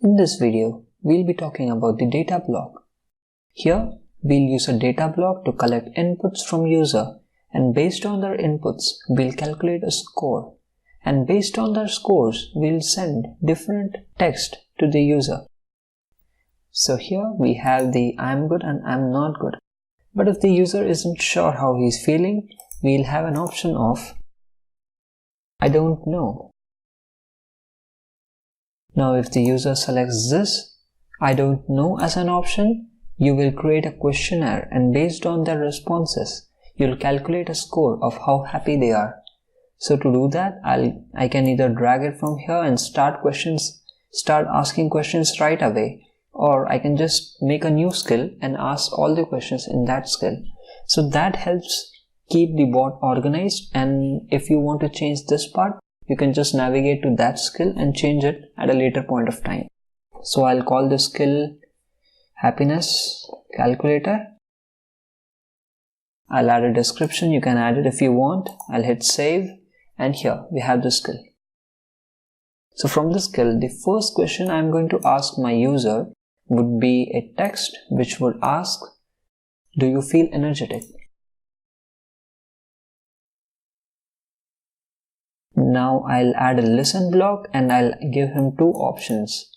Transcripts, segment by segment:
In this video, we'll be talking about the data block. Here, we'll use a data block to collect inputs from user, and based on their inputs, we'll calculate a score. And based on their scores, we'll send different text to the user. So here we have the I'm good and I'm not good. But if the user isn't sure how he's feeling, we'll have an option of I don't know. Now if the user selects this, I don't know as an option, you will create a questionnaire, and based on their responses, you'll calculate a score of how happy they are. So to do that, I can either drag it from here and start asking questions right away, or I can just make a new skill and ask all the questions in that skill. So that helps keep the bot organized, and if you want to change this part, you can just navigate to that skill and change it at a later point of time. So I'll call this skill happiness calculator. I'll add a description, you can add it if you want. I'll hit save, and here we have the skill. So from the skill, the first question I'm going to ask my user would be a text which would ask, do you feel energetic? Now I'll add a listen block and I'll give him two options.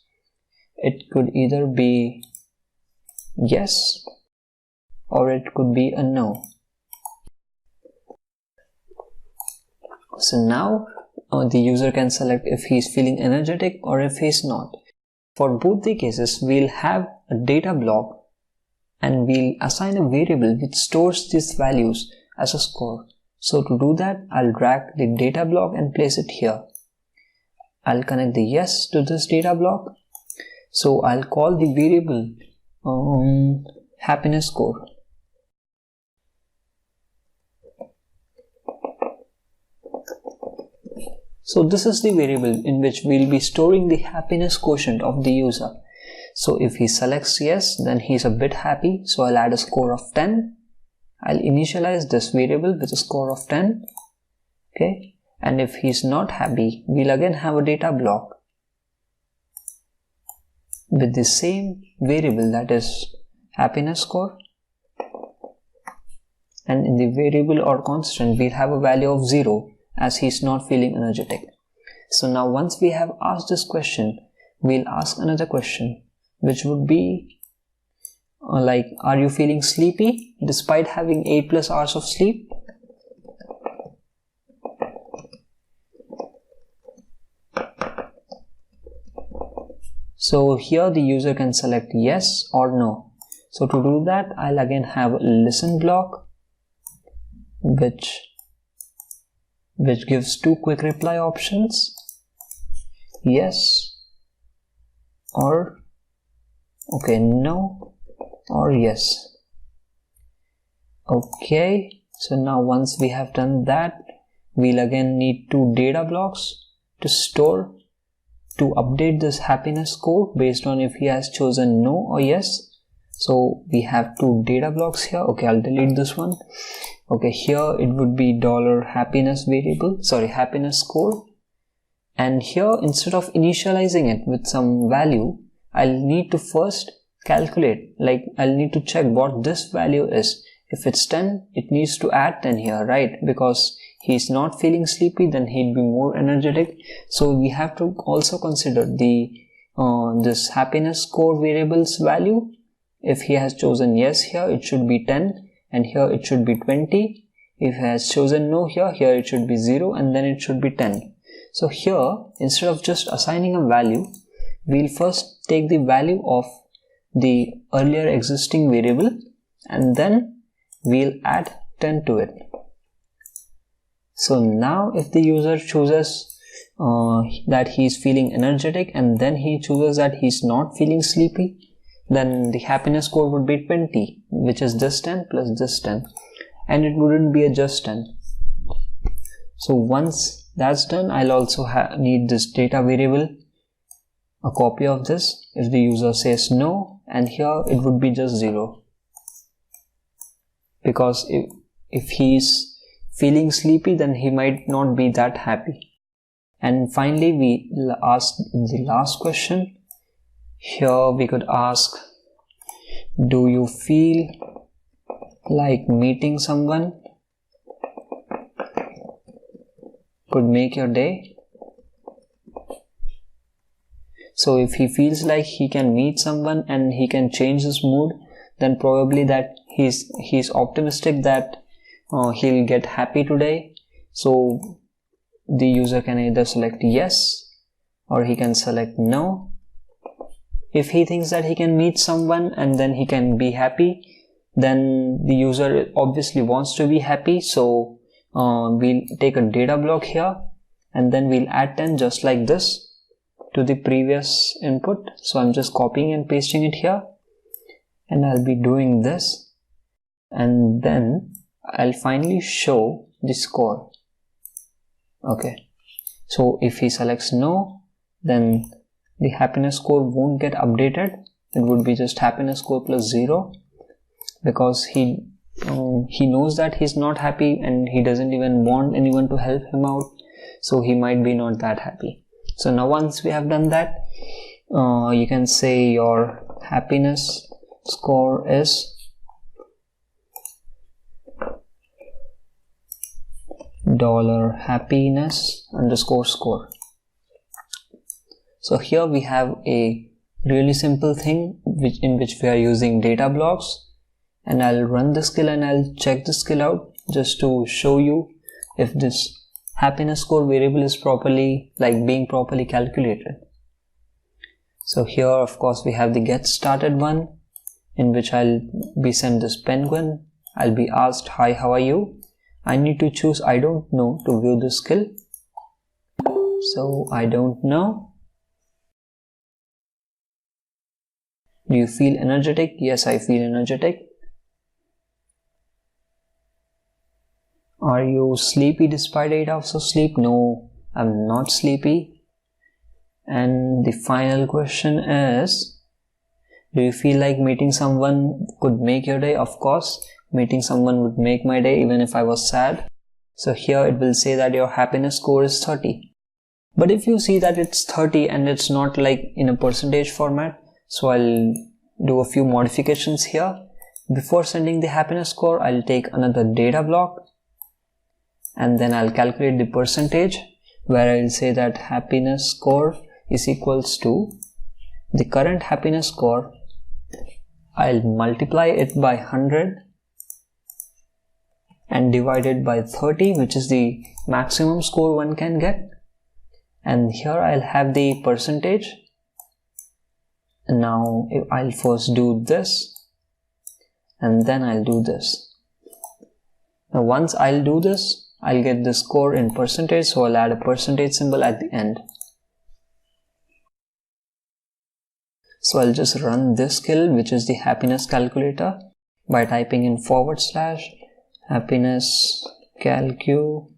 It could either be yes or it could be a no. So now the user can select if he's feeling energetic or if he's not. For both the cases, we'll have a data block and we'll assign a variable which stores these values as a score. So to do that, I'll drag the data block and place it here. I'll connect the yes to this data block. So I'll call the variable happiness score. So this is the variable in which we'll be storing the happiness quotient of the user. So if he selects yes, then he's a bit happy. So I'll add a score of 10. I'll initialize this variable with a score of 10. Okay. And if he's not happy, we'll again have a data block with the same variable, that is happiness score. And in the variable or constant, we'll have a value of 0 as he's not feeling energetic. So now once we have asked this question, we'll ask another question, which would be like, are you feeling sleepy despite having 8+ hours of sleep? So here the user can select yes or no. So to do that, I'll again have a listen block which gives two quick reply options, yes or okay, no or yes. Okay, so now once we have done that, we'll again need two data blocks to update this happiness score based on if he has chosen no or yes. So we have two data blocks here. Okay, I'll delete this one. Okay, here it would be $happiness happiness score. And here, instead of initializing it with some value, I'll need to first calculate, like I'll need to check what this value is. If it's 10, it needs to add 10 here, right? Because he's not feeling sleepy, then he'd be more energetic. So we have to also consider the this happiness score variable's value. If he has chosen yes here, it should be 10, and here it should be 20. If he has chosen no here it should be 0, and then it should be 10. So here, instead of just assigning a value, we'll first take the value of the earlier existing variable, and then we'll add 10 to it. So now if the user chooses that he's feeling energetic and then he chooses that he's not feeling sleepy, then the happiness score would be 20, which is this 10 plus this 10, and it wouldn't be a just 10. So once that's done, I'll also need this data variable, a copy of this if the user says no, and here it would be just 0, because if he's feeling sleepy, then he might not be that happy. And finally, we asked in the last question, Here we could ask, do you feel like meeting someone could make your day? So if he feels like he can meet someone and he can change his mood, then probably that he's optimistic that he'll get happy today. So the user can either select yes or he can select no. If he thinks that he can meet someone and then he can be happy, then the user obviously wants to be happy. So we'll take a data block here and then we'll add 10 just like this to the previous input. So I'm just copying and pasting it here, and I'll be doing this, and then I'll finally show the score. Okay, so if he selects no, then the happiness score won't get updated. It would be just happiness score plus 0, because he knows that he's not happy and he doesn't even want anyone to help him out, so he might be not that happy. So now once we have done that, you can say your happiness score is $happiness_score. So here we have a really simple thing in which we are using data blocks, and I'll run the skill and I'll check the skill out just to show you if this happiness score variable is being properly calculated. So here of course we have the get started one, in which I'll be sent this penguin. I'll be asked, hi, how are you? I need to choose I don't know to view the skill. So I don't know. Do you feel energetic? Yes, I feel energetic. Are you sleepy despite 8 hours of sleep? No, I'm not sleepy. And the final question is, do you feel like meeting someone could make your day? Of course, meeting someone would make my day even if I was sad. So here it will say that your happiness score is 30. But if you see that it's 30 and it's not like in a percentage format, so I'll do a few modifications here. Before sending the happiness score, I'll take another data block, and then I'll calculate the percentage, where I'll say that happiness score is equals to the current happiness score. I'll multiply it by 100 and divide it by 30, which is the maximum score one can get. And here I'll have the percentage. And now I'll first do this and then I'll do this. Now once I'll do this, I'll get the score in percentage, so I'll add a percentage symbol at the end. So I'll just run this skill, which is the happiness calculator, by typing in / happiness calculator.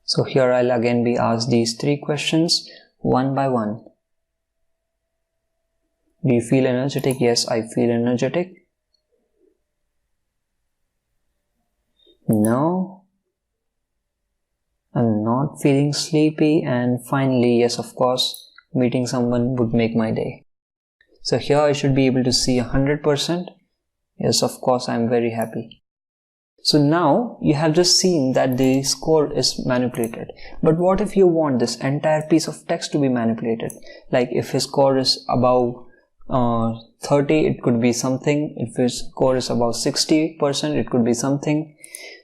So here I'll again be asked these 3 questions one by one. Do you feel energetic? Yes, I feel energetic. No, I'm not feeling sleepy. And finally, yes, of course, meeting someone would make my day. So here I should be able to see 100%. Yes, of course, I'm very happy. So now you have just seen that the score is manipulated. But what if you want this entire piece of text to be manipulated? Like if his score is above 30, it could be something. If his score is above 60%, it could be something.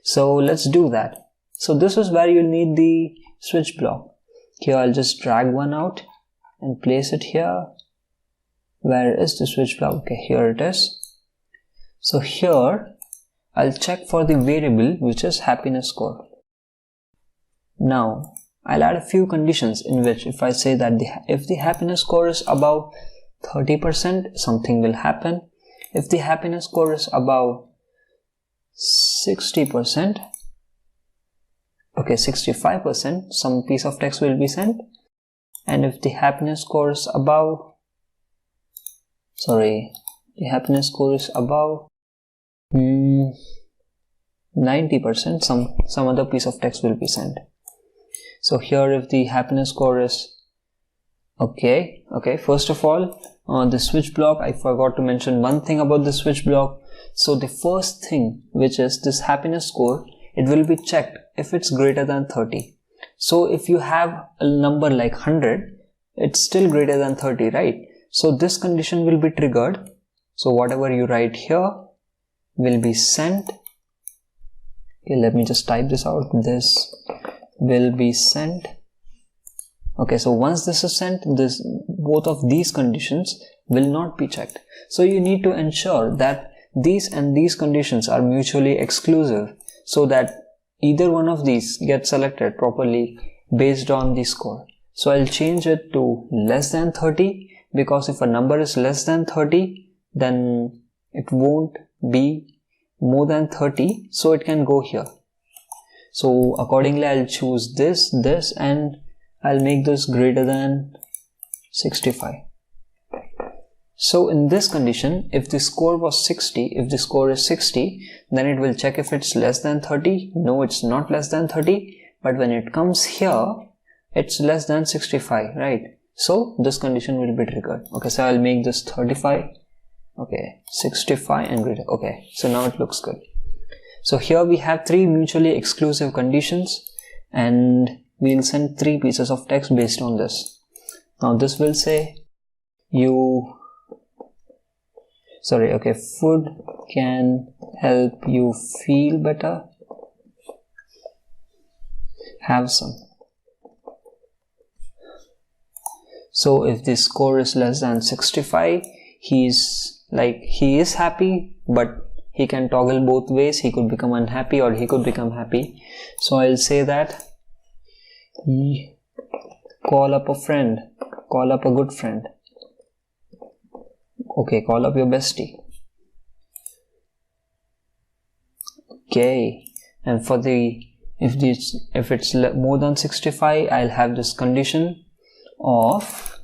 So let's do that. So this is where you'll need the switch block. Here I'll just drag one out and place it here. Where is the switch block? Okay, here it is. So here I'll check for the variable which is happiness score. Now I'll add a few conditions in which if I say that if the happiness score is above 30%, something will happen. If the happiness score is above 60%, okay, 65%, some piece of text will be sent. And if the happiness score is above, the happiness score is above 90%, some other piece of text will be sent. So here if the happiness score is okay, first of all, the switch block, I forgot to mention one thing about the switch block. So the first thing, which is this happiness score, it will be checked if it's greater than 30. So if you have a number like 100, it's still greater than 30, right? So this condition will be triggered. So whatever you write here will be sent. Okay, let me just type this out. This will be sent. Okay, so once this is sent, both of these conditions will not be checked. So you need to ensure that these and these conditions are mutually exclusive, so that either one of these gets selected properly based on the score. So I'll change it to less than 30, because if a number is less than 30, then it won't be more than 30, so it can go here. So accordingly I'll choose this, and I'll make this greater than 65. So in this condition, if the score was 60, if the score is 60, then it will check if it's less than 30. No, it's not less than 30, but when it comes here, it's less than 65, right? So this condition will be triggered. Okay, so I'll make this 35. Okay, 65 and greater. Okay, so now it looks good. So here we have three mutually exclusive conditions, and we'll send three pieces of text based on this. Now this will say food can help you feel better. Have some. So if the score is less than 65, he is happy, but he can toggle both ways. He could become unhappy or he could become happy. So I'll say that call up a friend, call up a good friend. Okay, call up your bestie. Okay, and for if it's more than 65, I'll have this condition of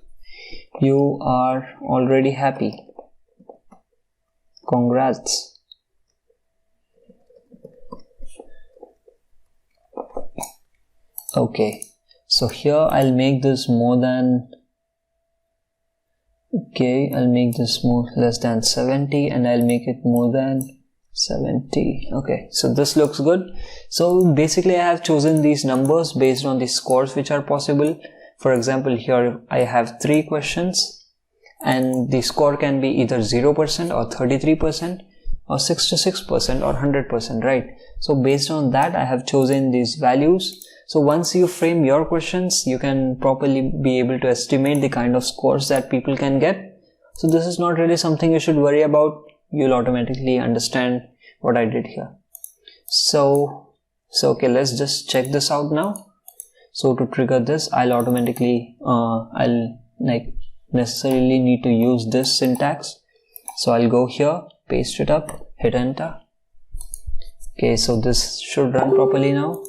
you are already happy. Congrats. Okay, so here I'll make this more than, okay, I'll make this less than 70, and I'll make it more than 70. Okay, so this looks good. So basically I have chosen these numbers based on the scores which are possible. For example, here I have 3 questions, and the score can be either 0% or 33% or 66% or 100%, right? So based on that, I have chosen these values. So once you frame your questions, you can properly be able to estimate the kind of scores that people can get. So this is not really something you should worry about. You'll automatically understand what I did here. So okay, let's just check this out now. So to trigger this, I'll necessarily need to use this syntax. So I'll go here, paste it up, hit enter. Okay, so this should run properly now.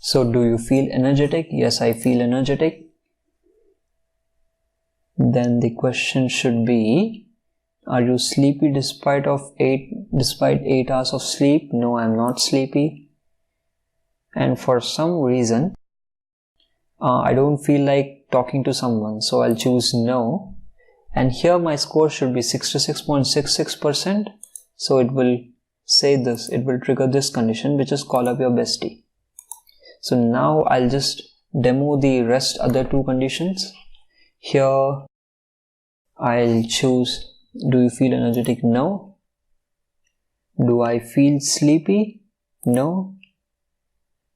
So do you feel energetic? Yes, I feel energetic. Then the question should be, are you sleepy despite 8 hours of sleep? No, I'm not sleepy. And for some reason, I don't feel like talking to someone, so I'll choose no. And here my score should be 66.66%. So it will say this, it will trigger this condition, which is call up your bestie. So now I'll just demo the rest other 2 conditions. Here I'll choose, do you feel energetic? No. Do I feel sleepy? No.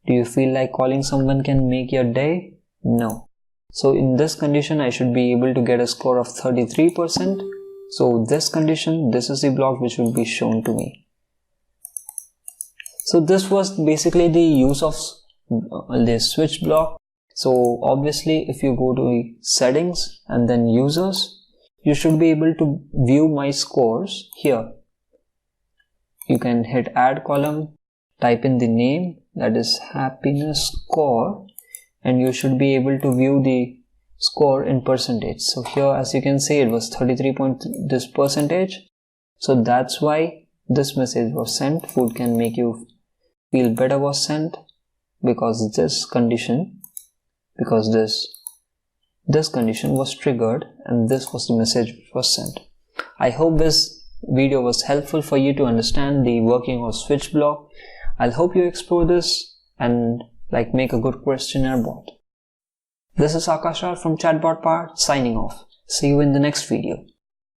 Do you feel like calling someone can make your day? No. So in this condition, I should be able to get a score of 33%. So this condition, this is the block which will be shown to me. So this was basically the use of the switch block. So obviously, if you go to settings and then users, you should be able to view my scores here. You can hit add column, type in the name, that is happiness score, and you should be able to view the score in percentage. So here, as you can see, it was 33%. So that's why this message was sent. Food can make you feel better was sent, because this condition was triggered and this was the message which was sent. I hope this video was helpful for you to understand the working of switch block. I'll hope you explore this and make a good questionnaire bot. This is Akash from Chatbotpowered signing off. See you in the next video.